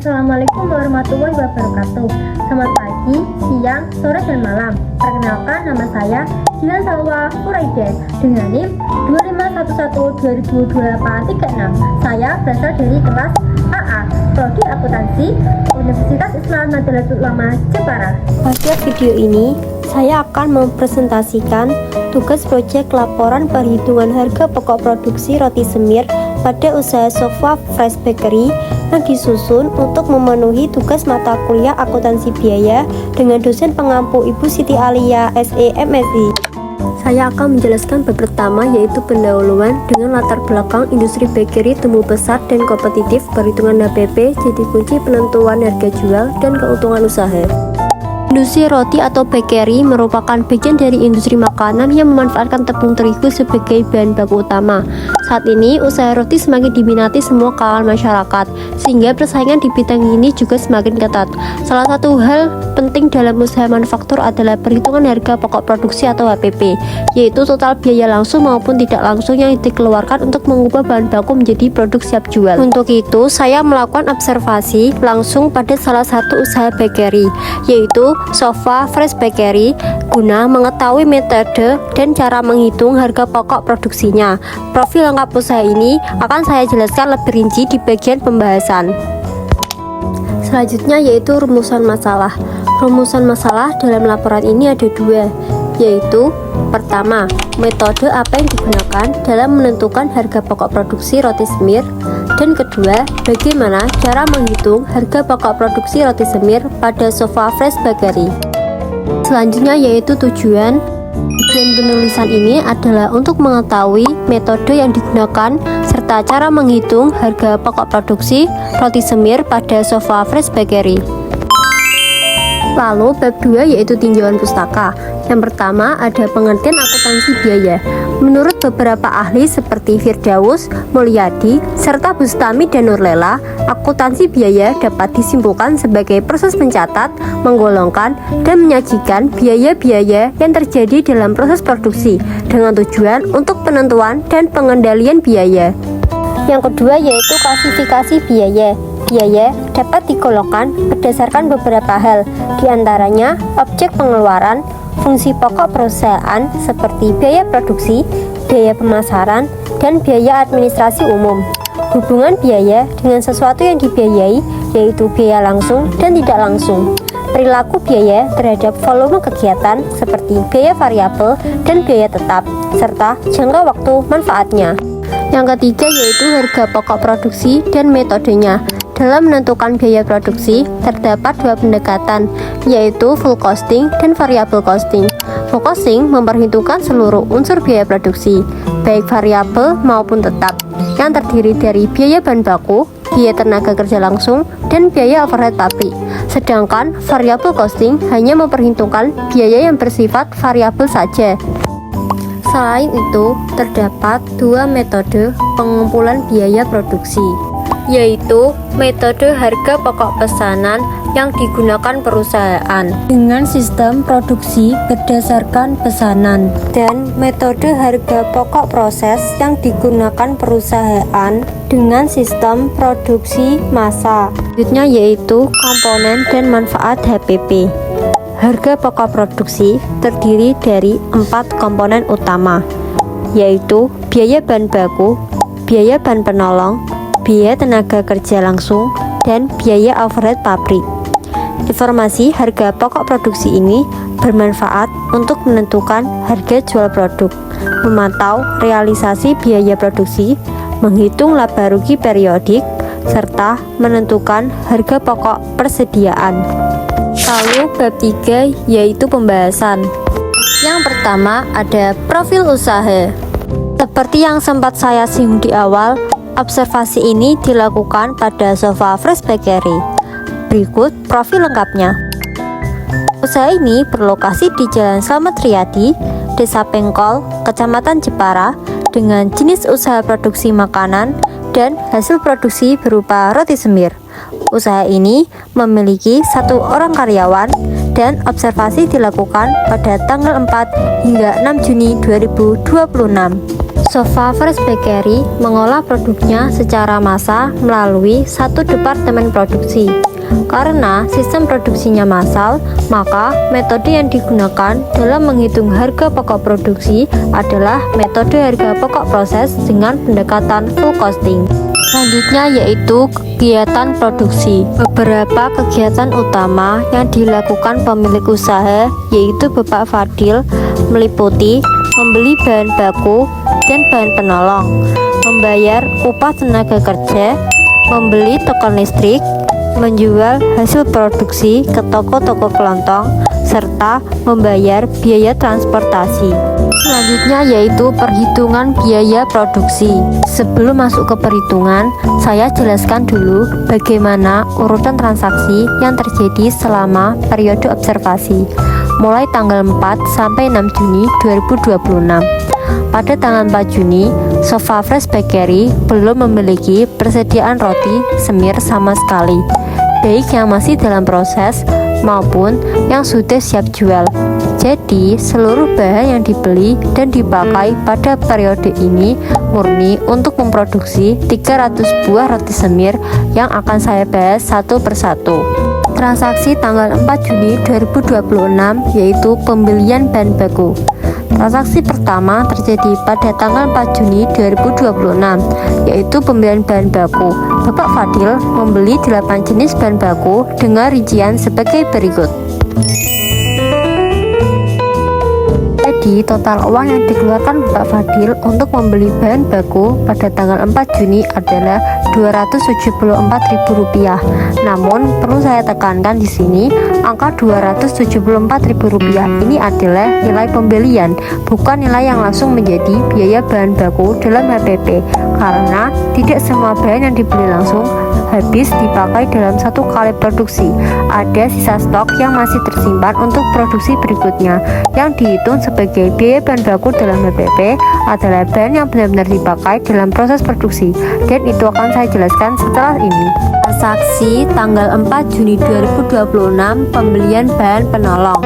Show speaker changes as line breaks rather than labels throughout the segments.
Assalamualaikum warahmatullahi wabarakatuh. Selamat pagi, siang, sore, dan malam. Perkenalkan, nama saya Jilan Salwa Furaiden dengan NIM 2511202836. Saya berasal dari kelas AA, Prodi Akuntansi, Universitas Islam Nahdlatul Ulama Jepara.
Pada video ini, saya akan mempresentasikan tugas proyek laporan perhitungan harga pokok produksi roti semir pada usaha Sofa Fresh Bakery yang disusun untuk memenuhi tugas mata kuliah akuntansi biaya dengan dosen pengampu Ibu Siti Alia, SE, MSI. Saya akan menjelaskan bab pertama, yaitu pendahuluan dengan latar belakang industri bakery tumbuh besar dan kompetitif, perhitungan HPP jadi kunci penentuan harga jual dan keuntungan usaha. Industri roti atau bakery merupakan bagian dari industri makanan yang memanfaatkan tepung terigu sebagai bahan baku utama. Saat ini, usaha roti semakin diminati semua kalangan masyarakat, sehingga persaingan di bidang ini juga semakin ketat. Salah satu hal penting dalam usaha manufaktur adalah perhitungan harga pokok produksi atau HPP, yaitu total biaya langsung maupun tidak langsung yang dikeluarkan untuk mengubah bahan baku menjadi produk siap jual. Untuk itu, saya melakukan observasi langsung pada salah satu usaha bakery, yaitu Sofa Fresh Bakery, guna mengetahui metode dan cara menghitung harga pokok produksinya. Profil lengkap usaha ini akan saya jelaskan lebih rinci di bagian pembahasan. Selanjutnya yaitu rumusan masalah. Rumusan masalah dalam laporan ini ada dua, yaitu pertama, metode apa yang digunakan dalam menentukan harga pokok produksi roti semir, dan kedua, bagaimana cara menghitung harga pokok produksi roti semir pada Sofa Fresh Bakery. Selanjutnya yaitu tujuan. Tujuan penulisan ini adalah untuk mengetahui metode yang digunakan serta cara menghitung harga pokok produksi roti semir pada Sofa Fresh Bakery. Lalu bab 2 yaitu tinjauan pustaka. Yang pertama ada pengertian akuntansi biaya. Menurut beberapa ahli seperti Firdaus, Mulyadi, serta Bustami dan Nurlela, akuntansi biaya dapat disimpulkan sebagai proses mencatat, menggolongkan, dan menyajikan biaya-biaya yang terjadi dalam proses produksi dengan tujuan untuk penentuan dan pengendalian biaya. Yang kedua yaitu klasifikasi biaya. Biaya dapat digolongkan berdasarkan beberapa hal, diantaranya objek pengeluaran, fungsi pokok perusahaan seperti biaya produksi, biaya pemasaran, dan biaya administrasi umum. Hubungan biaya dengan sesuatu yang dibiayai, yaitu biaya langsung dan tidak langsung. Perilaku biaya terhadap volume kegiatan seperti biaya variabel dan biaya tetap, serta jangka waktu manfaatnya. Yang ketiga yaitu harga pokok produksi dan metodenya. Dalam menentukan biaya produksi, terdapat dua pendekatan, yaitu full costing dan variable costing. Full costing memperhitungkan seluruh unsur biaya produksi, baik variabel maupun tetap, yang terdiri dari biaya bahan baku, biaya tenaga kerja langsung, dan biaya overhead pabrik. Sedangkan variable costing hanya memperhitungkan biaya yang bersifat variabel saja. Selain itu, terdapat dua metode pengumpulan biaya produksi, yaitu metode harga pokok pesanan yang digunakan perusahaan dengan sistem produksi berdasarkan pesanan, dan metode harga pokok proses yang digunakan perusahaan dengan sistem produksi massa. Selanjutnya yaitu komponen dan manfaat HPP. Harga pokok produksi terdiri dari 4 komponen utama, yaitu biaya bahan baku, biaya bahan penolong, biaya tenaga kerja langsung, dan biaya overhead pabrik. Informasi harga pokok produksi ini bermanfaat untuk menentukan harga jual produk, memantau realisasi biaya produksi, menghitung laba rugi periodik, serta menentukan harga pokok persediaan. Lalu bab 3 yaitu pembahasan. Yang pertama ada profil usaha. Seperti yang sempat saya singgung di awal, observasi ini dilakukan pada Sofa Fresh Bakery. Berikut profil lengkapnya. Usaha ini berlokasi di Jalan Slamet Riyadi, Desa Pengkol, Kecamatan Jepara, dengan jenis usaha produksi makanan dan hasil produksi berupa roti semir. Usaha ini memiliki 1 orang karyawan dan observasi dilakukan pada tanggal 4 hingga 6 Juni 2026. Sofa Fresh Bakery mengolah produknya secara massal melalui satu departemen produksi. Karena sistem produksinya massal, maka metode yang digunakan dalam menghitung harga pokok produksi adalah metode harga pokok proses dengan pendekatan full costing. Selanjutnya yaitu kegiatan produksi. Beberapa kegiatan utama yang dilakukan pemilik usaha yaitu Bapak Fadil meliputi membeli bahan baku dan bahan penolong, membayar upah tenaga kerja, membeli token listrik, menjual hasil produksi ke toko-toko kelontong, serta membayar biaya transportasi. Selanjutnya yaitu perhitungan biaya produksi. Sebelum masuk ke perhitungan, saya jelaskan dulu bagaimana urutan transaksi yang terjadi selama periode observasi, mulai tanggal 4 sampai 6 Juni 2026. Pada tanggal 4 Juni, Sofa Fresh Bakery belum memiliki persediaan roti semir sama sekali, baik yang masih dalam proses maupun yang sudah siap jual. Jadi, seluruh bahan yang dibeli dan dipakai pada periode ini murni untuk memproduksi 300 buah roti semir yang akan saya bahas satu persatu. Transaksi tanggal 4 Juni 2026 yaitu pembelian bahan baku. Transaksi pertama terjadi pada tanggal 4 Juni 2026, yaitu pembelian bahan baku. Bapak Fadil membeli 8 jenis bahan baku dengan rincian sebagai berikut. Jadi, total uang yang dikeluarkan Bapak Fadil untuk membeli bahan baku pada tanggal 4 Juni adalah Rp274.000. Namun, perlu saya tekankan di sini, angka Rp274.000 ini adalah nilai pembelian, bukan nilai yang langsung menjadi biaya bahan baku dalam HPP, karena tidak semua bahan yang dibeli langsung habis dipakai dalam satu kali produksi. Ada sisa stok yang masih tersimpan untuk produksi berikutnya, yang dihitung sebagai biaya bahan baku dalam HPP adalah bahan yang benar-benar dipakai dalam proses produksi, dan itu akan saya jelaskan setelah ini. Transaksi tanggal 4 Juni 2026 pembelian bahan penolong.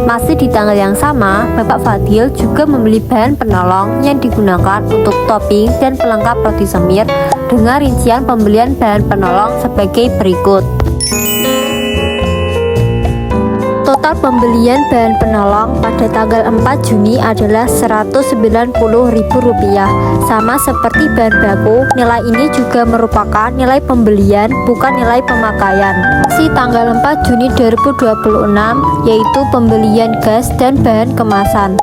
Masih di tanggal yang sama, Bapak Fadil juga membeli bahan penolong yang digunakan untuk topping dan pelengkap roti semir dengan rincian pembelian bahan penolong sebagai berikut. Total pembelian bahan penolong pada tanggal 4 Juni adalah Rp190.000. Sama seperti bahan baku, nilai ini juga merupakan nilai pembelian, bukan nilai pemakaian. Si tanggal 4 Juni 2026 yaitu pembelian gas dan bahan kemasan.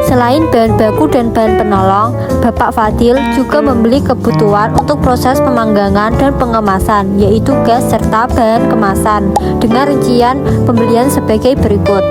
Selain bahan baku dan bahan penolong, Bapak Fadil juga membeli kebutuhan untuk proses pemanggangan dan pengemasan, yaitu gas serta bahan kemasan, dengan rincian pembelian sebagai berikut.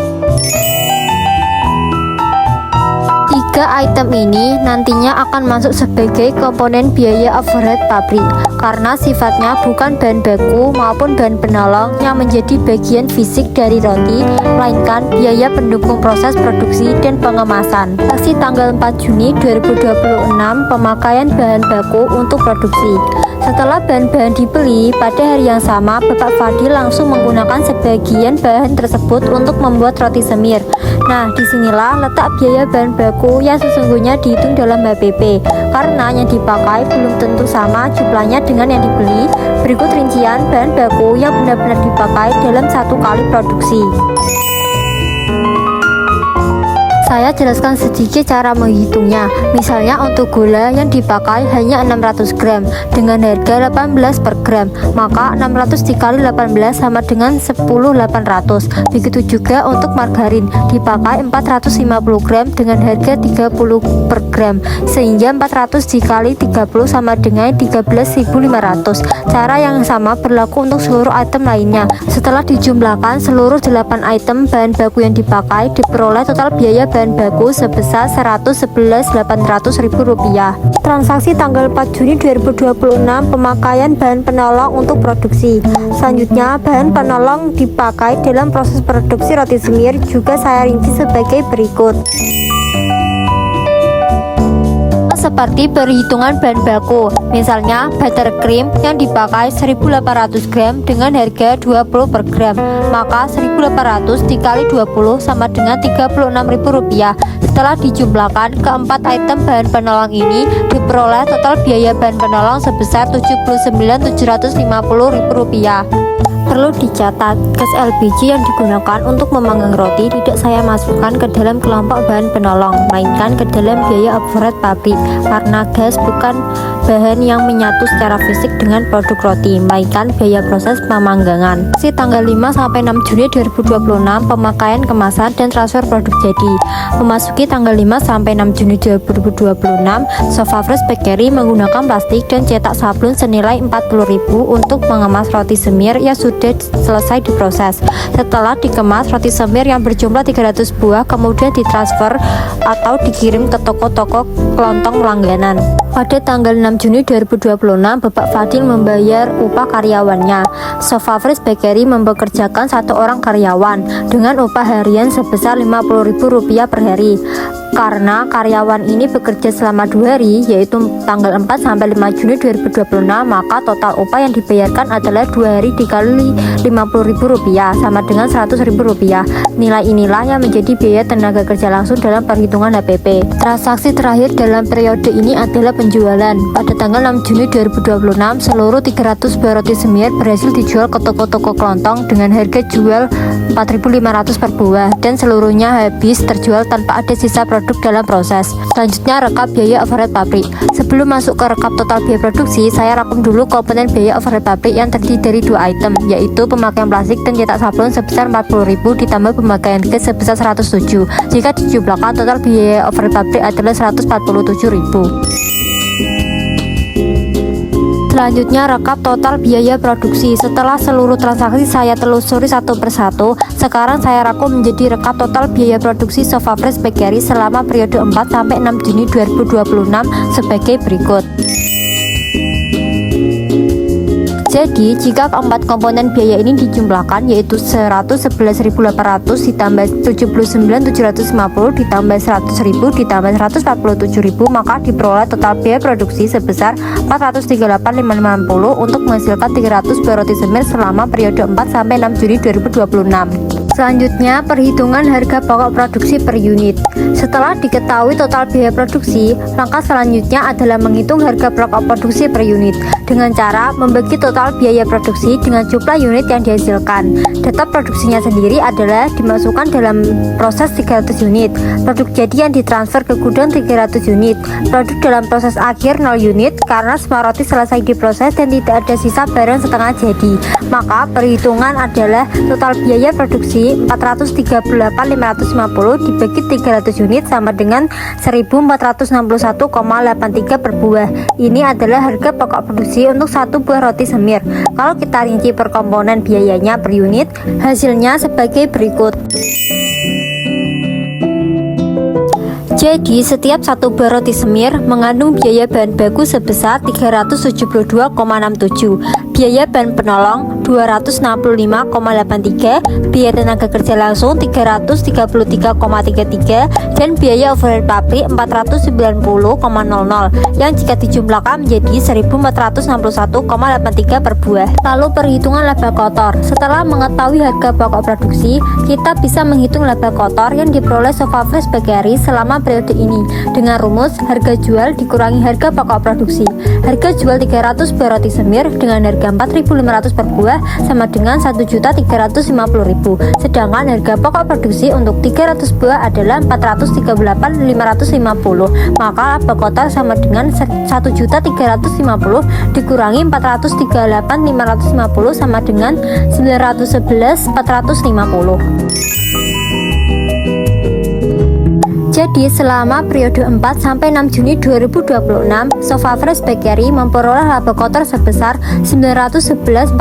3 item ini nantinya akan masuk sebagai komponen biaya overhead pabrik, karena sifatnya bukan bahan baku maupun bahan penolong yang menjadi bagian fisik dari roti, melainkan biaya pendukung proses produksi dan pengemasan. Transaksi tanggal 4 Juni 2026 pemakaian bahan baku untuk produksi. Setelah bahan-bahan dibeli, pada hari yang sama Bapak Fadil langsung menggunakan sebagian bahan tersebut untuk membuat roti semir. Nah, disinilah letak biaya bahan baku yang sesungguhnya dihitung dalam HPP, karena yang dipakai belum tentu sama jumlahnya dengan yang dibeli. Berikut rincian bahan baku yang benar-benar dipakai dalam satu kali produksi. Saya jelaskan sedikit cara menghitungnya. Misalnya untuk gula yang dipakai hanya 600 gram dengan harga 18 per gram, maka 600 dikali 18 sama dengan 10.800. Begitu juga untuk margarin dipakai 450 gram dengan harga 30 per gram, sehingga 400 dikali 30 sama dengan 13.500. Cara yang sama berlaku untuk seluruh item lainnya. Setelah dijumlahkan seluruh 8 item bahan baku yang dipakai, diperoleh total biaya bahan baku sebesar Rp111.800.000. Transaksi tanggal 4 Juni 2026 pemakaian bahan penolong untuk produksi. Selanjutnya, bahan penolong dipakai dalam proses produksi roti semir juga saya rinci sebagai berikut.
seperti perhitungan bahan baku. Misalnya buttercream yang dipakai 1800 gram dengan harga 20 per gram, maka 1800 dikali 20 sama dengan Rp36.000. Setelah dijumlahkan, keempat item bahan penolong ini diperoleh total biaya bahan penolong sebesar Rp79.750.000. Perlu dicatat, gas LPG yang digunakan untuk memanggang roti tidak saya masukkan ke dalam kelompok bahan penolong, melainkan ke dalam biaya overhead pabrik, karena gas bukan bahan yang menyatu secara fisik dengan produk roti, melainkan biaya proses pemanggangan. Tanggal 5-6 Juni 2026, pemakaian kemasan dan transfer produk jadi. Memasuki tanggal 5-6 Juni 2026, Sofa Fresh Bakery menggunakan plastik dan cetak sablon senilai Rp40.000 untuk mengemas roti semir yang sudah selesai diproses. Setelah dikemas, roti semir yang berjumlah 300 buah kemudian ditransfer atau dikirim ke toko-toko kelontong langganan. Pada tanggal 6 Juni 2026, Bapak Fadil membayar upah karyawannya. Sofa Fresh Bakery mempekerjakan 1 orang karyawan dengan upah harian sebesar Rp50.000 per hari. Karena karyawan ini bekerja selama 2 hari, yaitu tanggal 4-5 Juni 2026, maka total upah yang dibayarkan adalah 2 hari dikali Rp50.000 sama dengan Rp100.000. Nilai inilah yang menjadi biaya tenaga kerja langsung dalam perhitungan HPP. Transaksi terakhir dalam periode ini adalah penjualan. Pada tanggal 6 Juni 2026, seluruh 300 buah roti semir berhasil dijual ke toko-toko kelontong dengan harga jual Rp4.500 per buah, dan seluruhnya habis terjual tanpa ada sisa produk dalam proses. Selanjutnya, rekap biaya overhead pabrik. Sebelum masuk ke rekap total biaya produksi, saya rangkum dulu komponen biaya overhead pabrik yang terdiri dari 2 item, yaitu pemakaian plastik dan cetak sablon sebesar Rp40.000 ditambah pemakaian gas sebesar Rp107. Jika dijumlahkan, total biaya overhead pabrik adalah Rp147.000. Selanjutnya, rekap total biaya produksi. Setelah seluruh transaksi saya telusuri satu persatu, sekarang saya rangkum menjadi rekap total biaya produksi Sofa Fresh Bakery selama periode 4-6 Juni 2026 sebagai berikut. Jadi, jika keempat komponen biaya ini dijumlahkan, yaitu Rp111.800 ditambah Rp79.750 ditambah Rp100.000 ditambah Rp147.000, maka diperoleh total biaya produksi sebesar Rp438.550 untuk menghasilkan 300 buah roti semir selama periode 4-6 Juni 2026. Selanjutnya, perhitungan harga pokok produksi per unit. Setelah diketahui total biaya produksi, langkah selanjutnya adalah menghitung harga pokok produksi per unit dengan cara membagi total biaya produksi dengan jumlah unit yang dihasilkan. Data produksinya sendiri adalah dimasukkan dalam proses 300 unit, produk jadi yang ditransfer ke gudang 300 unit, produk dalam proses akhir 0 unit karena semua roti selesai diproses dan tidak ada sisa barang setengah jadi. Maka perhitungan adalah total biaya produksi Rp438.550 dibagi 300 unit sama dengan Rp1.461,83 per buah. Ini adalah harga pokok produksi untuk 1 buah roti semir. Kalau kita rinci per komponen biayanya per unit, hasilnya sebagai berikut. Jadi, setiap 1 buah roti semir mengandung biaya bahan baku sebesar Rp372,67, biaya bahan penolong Rp265,83, biaya tenaga kerja langsung Rp333,33, dan biaya overhead pabrik Rp490,00 yang jika dijumlahkan menjadi Rp1.461,83 per buah. Lalu perhitungan laba kotor. Setelah mengetahui harga pokok produksi, kita bisa menghitung laba kotor yang diperoleh Sofa Fresh Bakery selama periode ini dengan rumus harga jual dikurangi harga pokok produksi. Harga jual 300 buah roti semir dengan harga Rp4.500 per buah sama dengan Rp1.350.000. Sedangkan harga pokok produksi untuk 300 buah adalah Rp438.550. Maka laba kotor sama dengan Rp1.350.000 dikurangi Rp438.550 sama dengan Rp911.450. Jadi, selama periode 4-6 Juni 2026, Sofa Fresh Bakery memperoleh laba kotor sebesar Rp911.450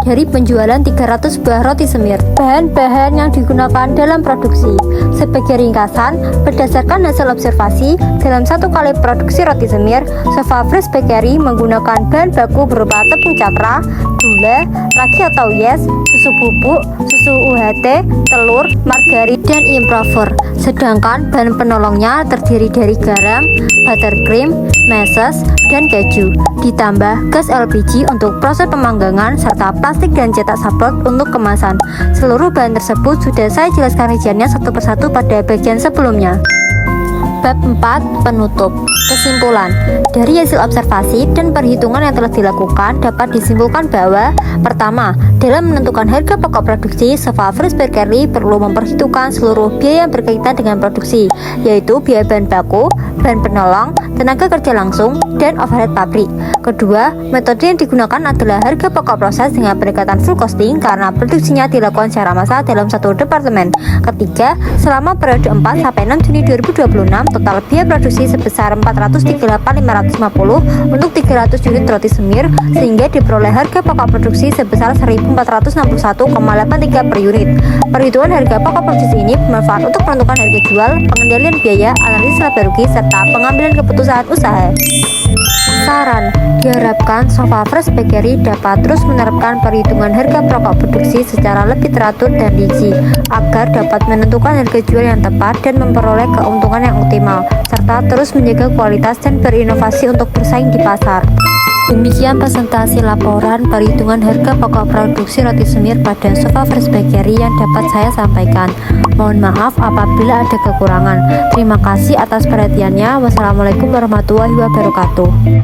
dari penjualan 300 buah roti semir. Bahan-bahan yang digunakan dalam produksi. Sebagai ringkasan, berdasarkan hasil observasi, dalam 1 kali produksi roti semir, Sofa Fresh Bakery menggunakan bahan baku berupa tepung cakra, gula, ragi atau yes, susu bubuk, susu UHT, telur, margarin, dan improver. Sedangkan bahan penolongnya terdiri dari garam, buttercream, meses, dan keju. Ditambah gas LPG untuk proses pemanggangan serta plastik dan cetak sablon untuk kemasan. Seluruh bahan tersebut sudah saya jelaskan rinciannya satu persatu pada bagian sebelumnya. Bab 4. Penutup. Kesimpulan. Dari hasil observasi dan perhitungan yang telah dilakukan dapat disimpulkan bahwa pertama, dalam menentukan harga pokok produksi, Sova Fresh Bakery perlu memperhitungkan seluruh biaya yang berkaitan dengan produksi, yaitu biaya bahan baku, bahan penolong, tenaga kerja langsung, dan overhead pabrik. Kedua, metode yang digunakan adalah harga pokok proses dengan pendekatan full costing karena produksinya dilakukan secara massal dalam satu departemen. Ketiga, selama periode 4 sampai 6 Juni 2026, total biaya produksi sebesar 438.550 untuk 300 unit roti semir, sehingga diperoleh harga pokok produksi sebesar 1.461,83 per unit. Perhitungan harga pokok produksi ini bermanfaat untuk menentukan harga jual, pengendalian biaya, analisis laba rugi, serta pengambilan keputusan usaha. Saran, diharapkan Sova Fresh Bakery dapat terus menerapkan perhitungan harga pokok produksi secara lebih teratur dan rinci agar dapat menentukan harga jual yang tepat dan memperoleh keuntungan yang optimal, serta terus menjaga kualitas dan berinovasi untuk bersaing di pasar. Demikian presentasi laporan perhitungan harga pokok produksi roti semir pada Sova Fresh Bakery yang dapat saya sampaikan. Mohon maaf apabila ada kekurangan. Terima kasih atas perhatiannya. Wassalamualaikum warahmatullahi wabarakatuh.